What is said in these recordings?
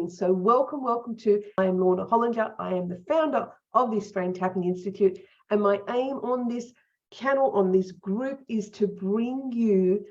tapping. So welcome to, I am Lorna Hollinger. I am the founder of the Australian Tapping Institute. And my aim on this channel, on this group, is to bring you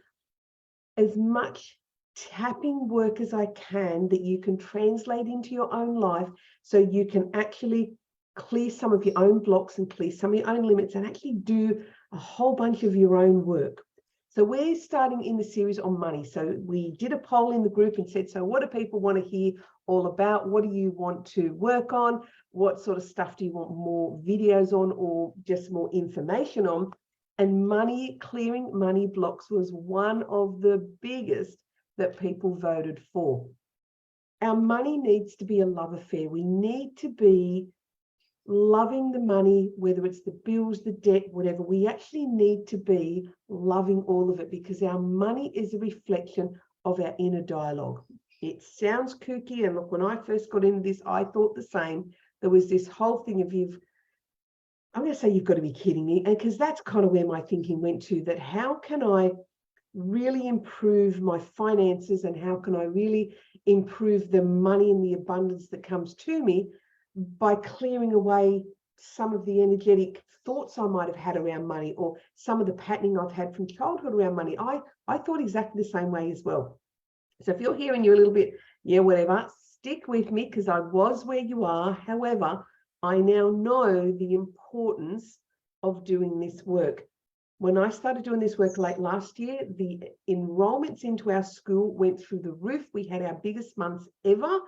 as much tapping work as I can that you can translate into your own life, so you can actually clear some of your own blocks and clear some of your own limits and actually do a whole bunch of your own work. So we're starting in the series on money. So we did a poll in the group and said, so what do people want to hear all about? What do you want to work on? What sort of stuff do you want more videos on, or just more information on? And money, clearing money blocks was one of the biggest that people voted for. Our money needs to be a love affair. We need to be loving the money, whether it's the bills, the debt, whatever. We actually need to be loving all of it, because our money is a reflection of our inner dialogue. It sounds kooky, and look, when I first got into this, I thought the same. There was this whole thing of I'm going to say you've got to be kidding me, and because that's kind of where my thinking went to, that how can I really improve my finances, and how can I really improve the money and the abundance that comes to me by clearing away some of the energetic thoughts I might have had around money, or some of the patterning I've had from childhood around money. I thought exactly the same way as well. So if you're here and you're a little bit, yeah, whatever, stick with me, because I was where you are. However, I now know the importance of doing this work. When I started doing this work late last year, the enrollments into our school went through the roof. We had our biggest months ever.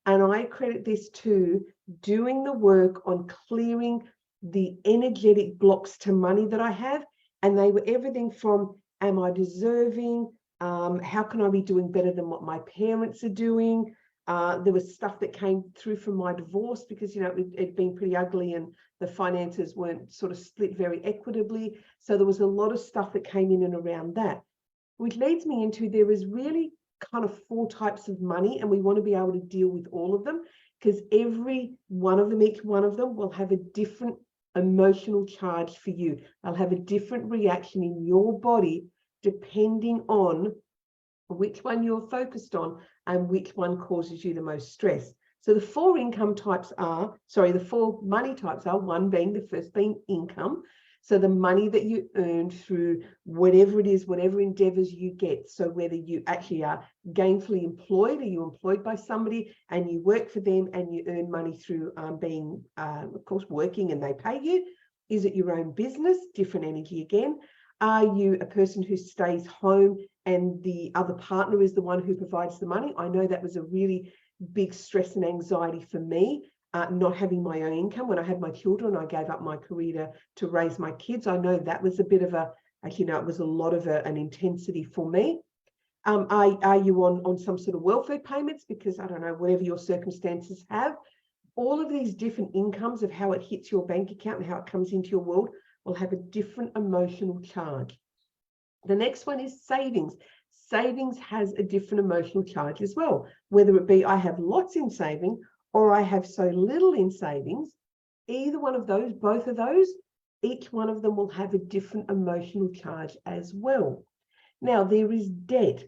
And I credit this to doing the work on clearing the energetic blocks to money that I have. And they were everything from, am I deserving? How can I be doing better than what my parents are doing? There was stuff that came through from my divorce, because, you know, it'd been pretty ugly and the finances weren't sort of split very equitably. So there was a lot of stuff that came in and around that, which leads me into, there is really kind of 4 types of money, and we want to be able to deal with all of them, because every one of them, each one of them will have a different emotional charge for you. They'll have a different reaction in your body depending on which one you're focused on and which one causes you the most stress. So the 4 income types are, the 4 money types are, one being, the first being income. So the money that you earn through whatever it is, whatever endeavors you get. So whether you actually are gainfully employed, or you're employed by somebody and you work for them and you earn money through being, of course, working and they pay you. Is it your own business? Different energy again. Are you a person who stays home and the other partner is the one who provides the money? I know that was a really big stress and anxiety for me. Not having my own income. When I had my children, I gave up my career to raise my kids. I know that was a bit of it was a lot of an intensity for me. Are you on some sort of welfare payments? Because, I don't know, whatever your circumstances have, all of these different incomes of how it hits your bank account and how it comes into your world will have a different emotional charge. The next one is savings. Savings has a different emotional charge as well, whether it be I have lots in saving or I have so little in savings. Either one of those, both of those, each one of them will have a different emotional charge as well. Now, there is debt.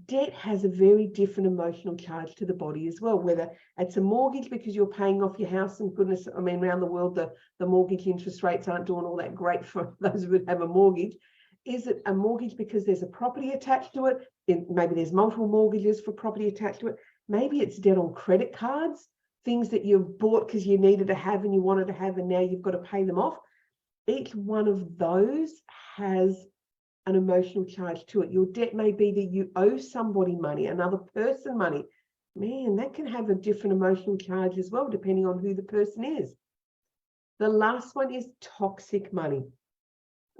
Debt has a very different emotional charge to the body as well, whether it's a mortgage because you're paying off your house, and goodness, I mean, around the world, the mortgage interest rates aren't doing all that great for those who would have a mortgage. Is it a mortgage because there's a property attached to it? Maybe there's multiple mortgages for property attached to it. Maybe it's debt on credit cards, things that you've bought because you needed to have and you wanted to have, and now you've got to pay them off. Each one of those has an emotional charge to it. Your debt may be that you owe somebody money, another person money. Man, that can have a different emotional charge as well, depending on who the person is. The last one is toxic money.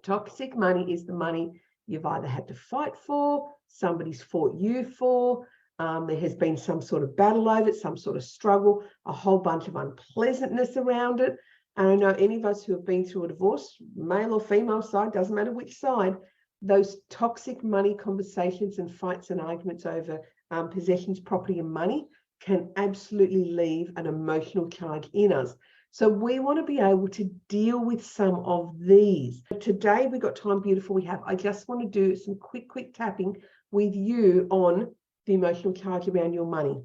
Toxic money is the money you've either had to fight for, somebody's fought you for, there has been some sort of battle over it, some sort of struggle, a whole bunch of unpleasantness around it. And I know any of us who have been through a divorce, male or female side, doesn't matter which side, those toxic money conversations and fights and arguments over possessions, property and money can absolutely leave an emotional charge in us. So we want to be able to deal with some of these. Today we've got Time Beautiful. I just want to do some quick tapping with you on the emotional charge around your money.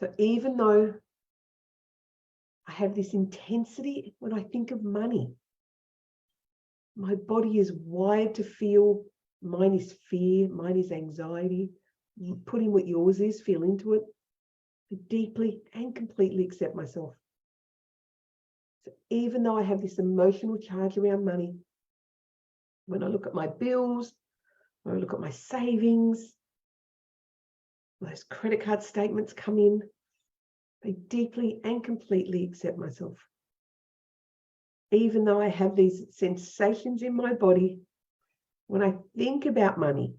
So even though I have this intensity when I think of money, my body is wired to feel. Mine is fear, mine is anxiety. You put in what yours is, feel into it. I deeply and completely accept myself. So even though I have this emotional charge around money, when I look at my bills, when I look at my savings, those credit card statements come in, I deeply and completely accept myself. Even though I have these sensations in my body, when I think about money,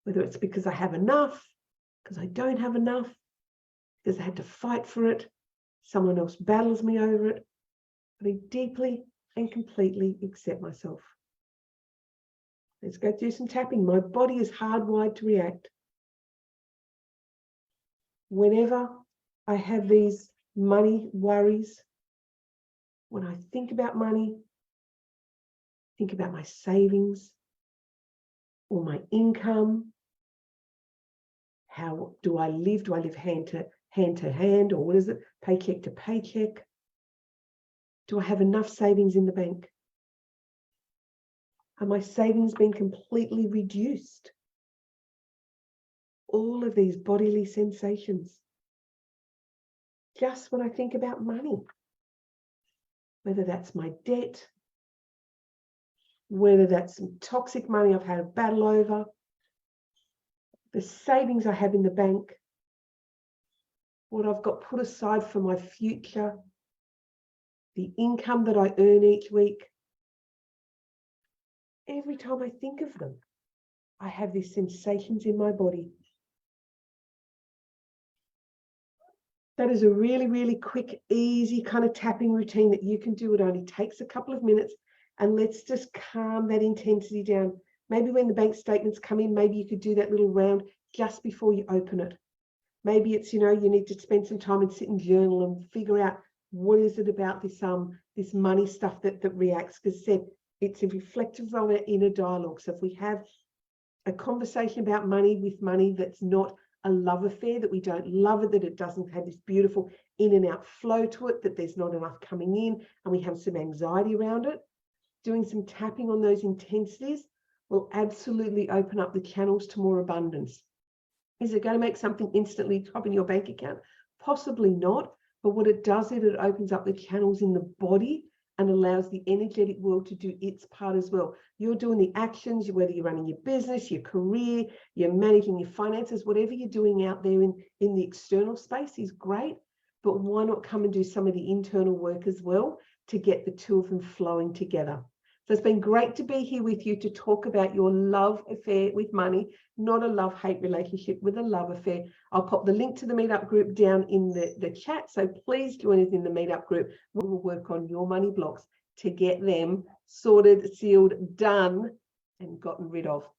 whether it's because I have enough, because I don't have enough, because I had to fight for it, someone else battles me over it, I deeply and completely accept myself. Let's go do some tapping. My body is hardwired to react. Whenever I have these money worries, when I think about money, think about my savings or my income, how do I live? Do I live hand to hand, or what is it? Paycheck to paycheck? Do I have enough savings in the bank? Are my savings being completely reduced? All of these bodily sensations. Just when I think about money, whether that's my debt, whether that's some toxic money I've had a battle over, the savings I have in the bank, what I've got put aside for my future, the income that I earn each week. Every time I think of them, I have these sensations in my body. That is a really, really quick, easy kind of tapping routine that you can do. It only takes a couple of minutes, and let's just calm that intensity down. Maybe when the bank statements come in, maybe you could do that little round just before you open it. Maybe it's, you need to spend some time and sit and journal and figure out what is it about this money stuff that reacts. Because it's a reflective of our inner dialogue. So if we have a conversation about money with money that's not a love affair, that we don't love it, that it doesn't have this beautiful in and out flow to it, that there's not enough coming in, and we have some anxiety around it, doing some tapping on those intensities will absolutely open up the channels to more abundance. Is it going to make something instantly drop in your bank account? Possibly not. But what it does is it opens up the channels in the body and allows the energetic world to do its part as well. You're doing the actions, whether you're running your business, your career, you're managing your finances, whatever you're doing out there in the external space is great. But why not come and do some of the internal work as well to get the two of them flowing together? So it's been great to be here with you to talk about your love affair with money, not a love-hate relationship, with a love affair. I'll pop the link to the meetup group down in the chat. So please join us in the meetup group. We will work on your money blocks to get them sorted, sealed, done, and gotten rid of.